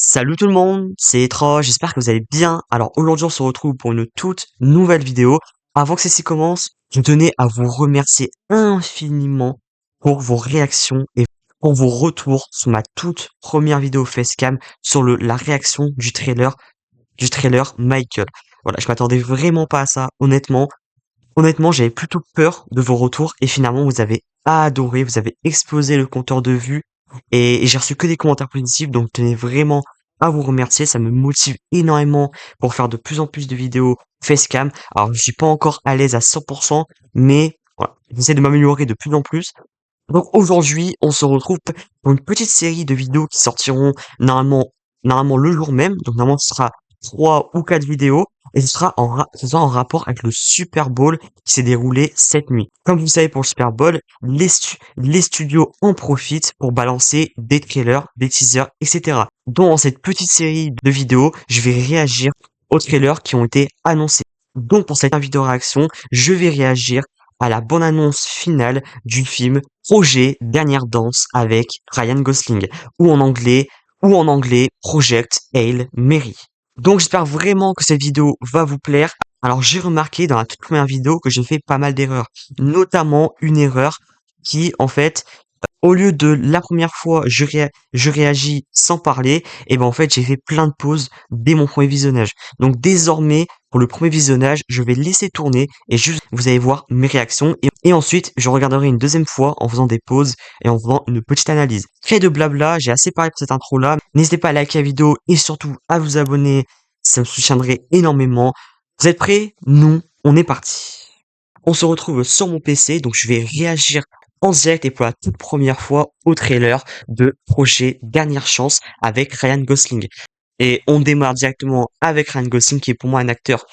Salut tout le monde, c'est Etro, j'espère que vous allez bien. Alors aujourd'hui on se retrouve pour une toute nouvelle vidéo. Avant que celle-ci commence, je tenais à vous remercier infiniment pour vos réactions et pour vos retours sur ma toute première vidéo facecam sur la réaction du trailer Michael. Voilà, je m'attendais vraiment pas à ça, honnêtement. Honnêtement, j'avais plutôt peur de vos retours et finalement vous avez adoré, vous avez explosé le compteur de vues et j'ai reçu que des commentaires positifs, donc je tenais vraiment à vous remercier, ça me motive énormément pour faire de plus en plus de vidéos facecam. Alors je suis pas encore à l'aise à 100%, mais voilà, j'essaie de m'améliorer de plus en plus. Donc aujourd'hui, on se retrouve pour une petite série de vidéos qui sortiront normalement le jour même. Donc normalement, ce sera 3 ou 4 vidéos et ce sera en rapport avec le Super Bowl qui s'est déroulé cette nuit. Comme vous savez, pour le Super Bowl, les studios en profitent pour balancer des trailers, des teasers, etc. Donc dans cette petite série de vidéos, je vais réagir aux trailers qui ont été annoncés. Donc pour cette vidéo réaction, je vais réagir à la bande-annonce finale du film Projet Dernière Danse avec Ryan Gosling, ou en anglais Project Hail Mary. Donc j'espère vraiment que cette vidéo va vous plaire. Alors j'ai remarqué dans la toute première vidéo que j'ai fait pas mal d'erreurs, notamment une erreur qui en fait au lieu de la première fois, je réagis sans parler, et ben en fait, j'ai fait plein de pauses dès mon premier visionnage. Donc désormais, pour le premier visionnage, je vais laisser tourner et juste vous allez voir mes réactions. Et ensuite, je regarderai une deuxième fois en faisant des pauses et en faisant une petite analyse. Fait de blabla, j'ai assez parlé pour cette intro-là. N'hésitez pas à liker la vidéo et surtout à vous abonner, ça me soutiendrait énormément. Vous êtes prêts? Nous, on est parti. On se retrouve sur mon PC, donc je vais réagir en direct et pour la toute première fois au trailer de Projet Dernière Chance avec Ryan Gosling. Et on démarre directement avec Ryan Gosling qui est pour moi un acteur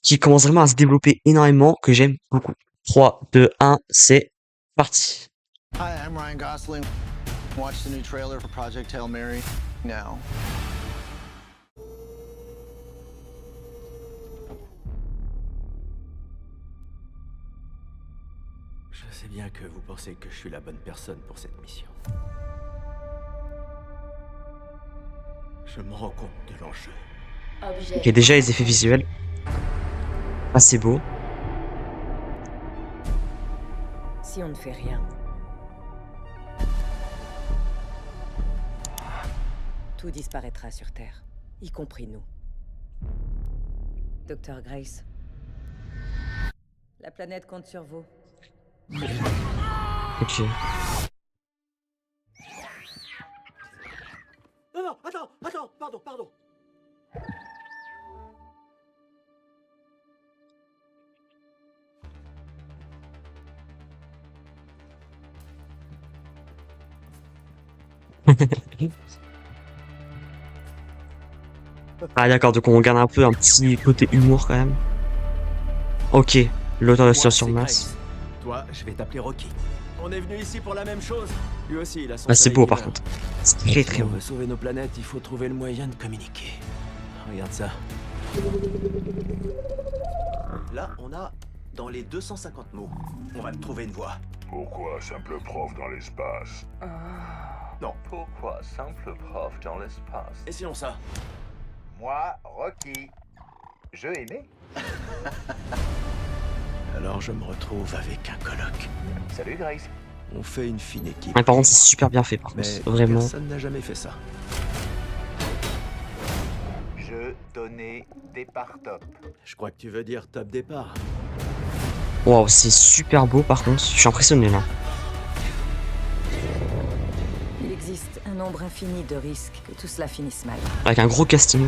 qui commence vraiment à se développer énormément, que j'aime beaucoup. 3, 2, 1, c'est parti. Hi, I'm Ryan Gosling. Watch the new trailer for Project Hail Mary now. Je sais bien que vous pensez que je suis la bonne personne pour cette mission. Je me rends compte de l'enjeu. Ok, déjà les effets visuels, assez beau. Si on ne fait rien, tout disparaîtra sur Terre, y compris nous. Docteur Grace, la planète compte sur vous. Ok. Non, attends, pardon. Ah d'accord, donc on regarde un peu un petit côté humour quand même. Ok, l'auteur de Moi, sur c'est masse. Grace. Toi, je vais t'appeler Rocky. On est venu ici pour la même chose. Lui aussi, il a son Ah c'est soleil beau qui par meurt. contre. C'est très Si très on beau. veut sauver nos planètes, il faut trouver le moyen de communiquer. Regarde ça. Là, on a dans les 250 mots. On va trouver une voie. Pourquoi simple prof dans l'espace? Non. Pourquoi simple prof dans l'espace? Et sinon ça? Moi, Rocky. Je aimais. Alors je me retrouve avec un colloque. Salut Grace. On fait une fine équipe. Ouais, par contre, c'est super bien fait par Mais contre. Vraiment. personne n'a jamais fait ça. Je donnais des parts top. Je crois que tu veux dire top départ. Waouh, c'est super beau par contre. Je suis impressionné là. Il existe un nombre infini de risques que tout cela finisse mal. Avec un gros casting.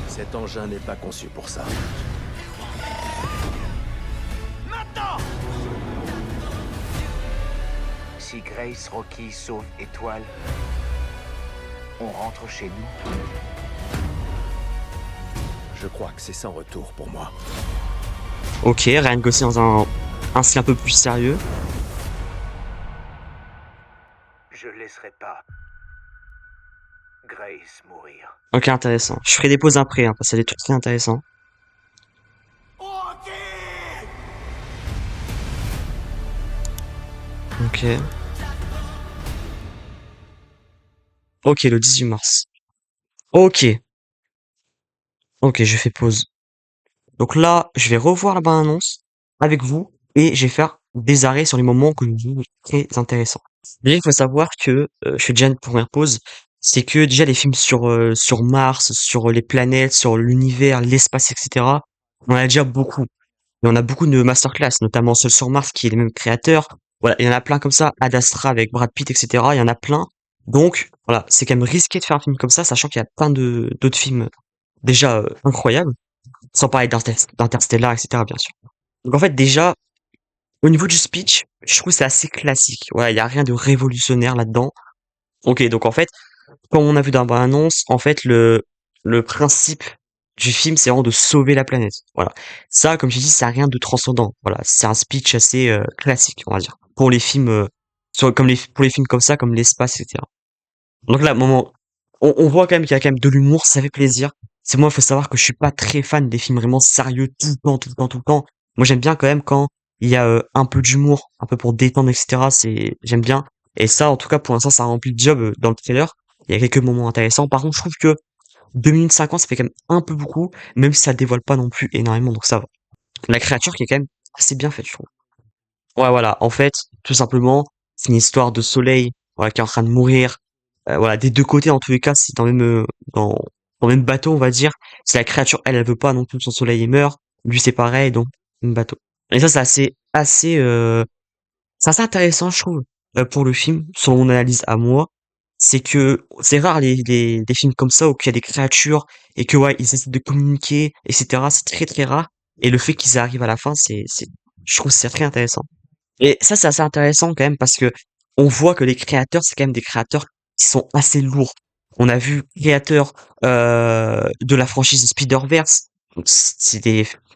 Cet engin n'est pas conçu pour ça. Si Grace Rocky sauve Étoile, on rentre chez nous. Je crois que c'est sans retour pour moi. Ok, Ryan Gosling dans un style un peu plus sérieux. Je laisserai pas Grace mourir. Ok, intéressant. Je ferai des pauses après, hein, parce que c'est des trucs très intéressants. Ok. Ok, le 18 mars. Ok, ok, je fais pause. Donc là, je vais revoir la bande-annonce avec vous et je vais faire des arrêts sur les moments que je trouve très intéressants. Déjà, il faut savoir que, je fais déjà une première pause, c'est que déjà les films sur Mars, sur les planètes, sur l'univers, l'espace, etc., on en a déjà beaucoup. Et on a beaucoup de masterclass, notamment Seul sur Mars qui est le même créateur. Voilà, il y en a plein comme ça, Ad Astra avec Brad Pitt, etc. Il y en a plein. Donc voilà, c'est quand même risqué de faire un film comme ça, sachant qu'il y a plein de d'autres films déjà incroyables, sans parler d'Interstellar, etc. bien sûr. Donc en fait déjà, au niveau du speech, je trouve que c'est assez classique. Voilà, il y a rien de révolutionnaire là-dedans. Ok, donc en fait, comme on a vu dans la annonce, en fait, le principe du film, c'est vraiment de sauver la planète. Voilà. Ça, comme j'ai dit, ça n'a rien de transcendant. Voilà. C'est un speech assez classique, on va dire. Pour les films, pour les films comme ça, comme l'espace, etc. Donc là, moment, on voit quand même qu'il y a quand même de l'humour, ça fait plaisir. C'est moi, il faut savoir que je suis pas très fan des films vraiment sérieux tout le temps, tout le temps, tout le temps. Moi, j'aime bien quand même quand il y a un peu d'humour, un peu pour détendre, etc. J'aime bien. Et ça, en tout cas, pour l'instant, ça a rempli le job dans le trailer. Il y a quelques moments intéressants. Par contre, je trouve que 2 minutes 50, ça fait quand même un peu beaucoup, même si ça dévoile pas non plus énormément, donc ça va. La créature qui est quand même assez bien faite, je trouve. Ouais, voilà. En fait, tout simplement, c'est une histoire de soleil, voilà, qui est en train de mourir. Voilà, des deux côtés, en tous les cas, c'est dans, dans le même bateau, on va dire. C'est la créature, elle veut pas non plus que son soleil il meurt. Lui, c'est pareil, donc, même bateau. Et ça, c'est assez intéressant, je trouve, pour le film, selon mon analyse à moi. C'est que c'est rare des films comme ça où il y a des créatures et que ouais, ils essaient de communiquer, etc. C'est très très rare. Et le fait qu'ils arrivent à la fin, je trouve que c'est très intéressant. Et ça, c'est assez intéressant quand même parce que on voit que les créateurs, c'est quand même des créateurs qui sont assez lourds. On a vu créateurs de la franchise Spider-Verse. Donc,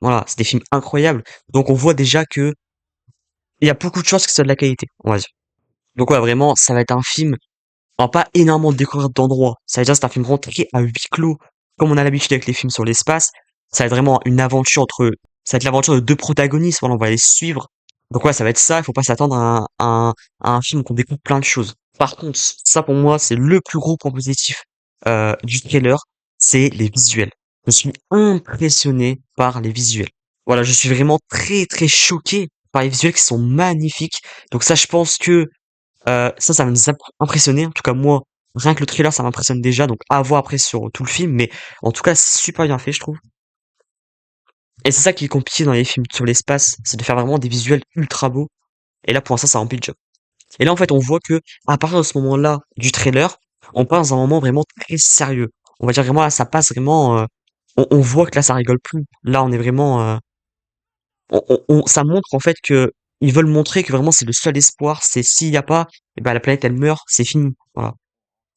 voilà, c'est des films incroyables. Donc on voit déjà que il y a beaucoup de choses qui sont de la qualité, on va dire. Donc ouais, vraiment, ça va être un film, on va pas énormément découvrir d'endroits. Ça veut dire que c'est un film rentré à huis clos, comme on a l'habitude avec les films sur l'espace. Ça va être vraiment une aventure ça va être l'aventure de deux protagonistes, voilà, on va les suivre. Donc ouais, ça va être ça, il faut pas s'attendre à un film qu'on découvre plein de choses. Par contre, ça pour moi, c'est le plus gros point positif du trailer, c'est les visuels. Je suis impressionné par les visuels. Voilà, je suis vraiment très très choqué par les visuels qui sont magnifiques. Donc ça, je pense que ça va nous impressionner. En tout cas, moi, rien que le trailer, ça m'impressionne déjà. Donc, à voir après sur tout le film. Mais en tout cas, c'est super bien fait, je trouve. Et c'est ça qui est compliqué dans les films sur l'espace, c'est de faire vraiment des visuels ultra beaux. Et là, pour l'instant, ça remplit le job. Et là, en fait, on voit que à partir de ce moment-là du trailer, on passe dans un moment vraiment très sérieux. On va dire vraiment là, ça passe vraiment. On voit que là, ça rigole plus. Là, on est vraiment. Ça montre en fait que ils veulent montrer que vraiment c'est le seul espoir. C'est s'il y a pas, eh ben la planète elle meurt, c'est fini. Voilà.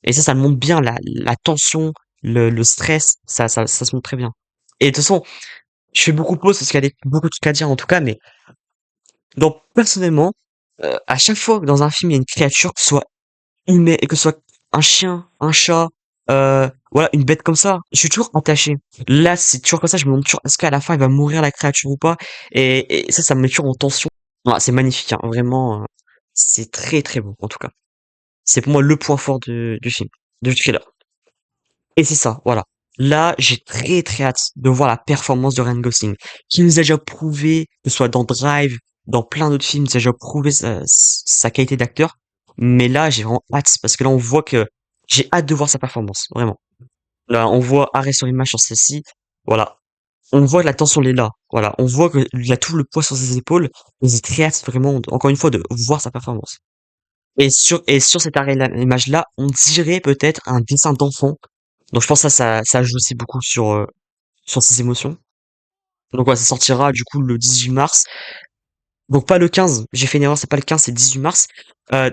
Et ça montre bien la tension, le stress, ça se montre très bien. Et de toute façon, je fais beaucoup de pauses parce qu'il y a beaucoup de trucs à dire en tout cas, mais donc personnellement, à chaque fois que dans un film il y a une créature, que ce soit humaine, et que ce soit un chien, un chat, voilà, une bête comme ça, je suis toujours attaché. Là, c'est toujours comme ça, je me demande toujours, est-ce qu'à la fin il va mourir la créature ou pas? Et ça me met toujours en tension. Voilà, c'est magnifique, hein, vraiment, c'est très très beau en tout cas. C'est pour moi le point fort du film, du trailer. Et c'est ça, voilà. Là, j'ai très très hâte de voir la performance de Ryan Gosling, qui nous a déjà prouvé, que ce soit dans Drive, dans plein d'autres films, il nous a déjà prouvé sa qualité d'acteur. Mais là, j'ai vraiment hâte, parce que là, on voit que j'ai hâte de voir sa performance, vraiment. Là, on voit arrêt sur image sur celle-ci, voilà. On voit que la tension elle est là, voilà. On voit qu'il a tout le poids sur ses épaules, et j'ai très hâte vraiment, encore une fois, de voir sa performance. Et sur cet arrêt image-là, on dirait peut-être un dessin d'enfant. Donc je pense que ça joue aussi beaucoup sur ses émotions. Donc ouais, ça sortira du coup le 18 mars. Donc pas le 15, j'ai fait une erreur, c'est pas le 15, c'est le 18 mars. Euh,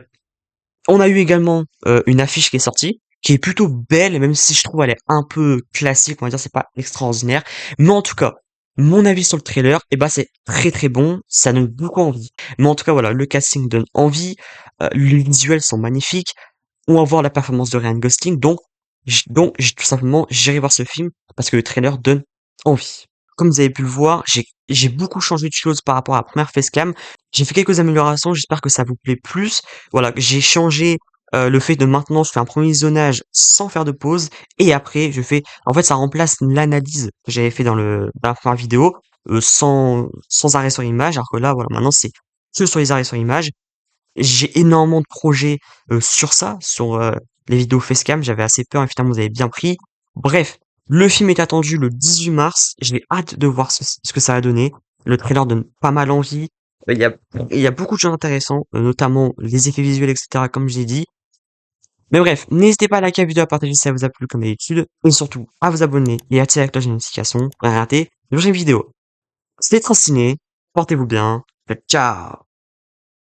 on a eu également une affiche qui est sortie, qui est plutôt belle, même si je trouve elle est un peu classique, on va dire c'est pas extraordinaire. Mais en tout cas, mon avis sur le trailer, eh ben c'est très très bon, ça donne beaucoup envie. Mais en tout cas voilà, le casting donne envie, les visuels sont magnifiques, on va voir la performance de Ryan Gosling, tout simplement, j'irai voir ce film parce que le trailer donne envie. Comme vous avez pu le voir, j'ai beaucoup changé de choses par rapport à la première facecam. J'ai fait quelques améliorations, j'espère que ça vous plaît plus. Voilà, j'ai changé le fait de maintenant, je fais un premier visionnage sans faire de pause et après je fais en fait, ça remplace l'analyse que j'avais fait dans la première vidéo, sans arrêt sur image, alors que là, voilà, maintenant c'est que sur les arrêts sur image. J'ai énormément de projets, sur ça, sur, les vidéos facecam. J'avais assez peur et finalement vous avez bien pris. Bref, le film est attendu le 18 mars. J'ai hâte de voir ce que ça va donner. Le trailer donne pas mal envie. Il y a il y a beaucoup de choses intéressantes, notamment les effets visuels et cetera comme j'ai dit. Mais bref, n'hésitez pas à liker la vidéo, à partager si ça vous a plu comme d'habitude et surtout à vous abonner et à activer la cloche de notification pour ne rien rater les prochaines vidéos. C'était Transciné, portez-vous bien, ciao!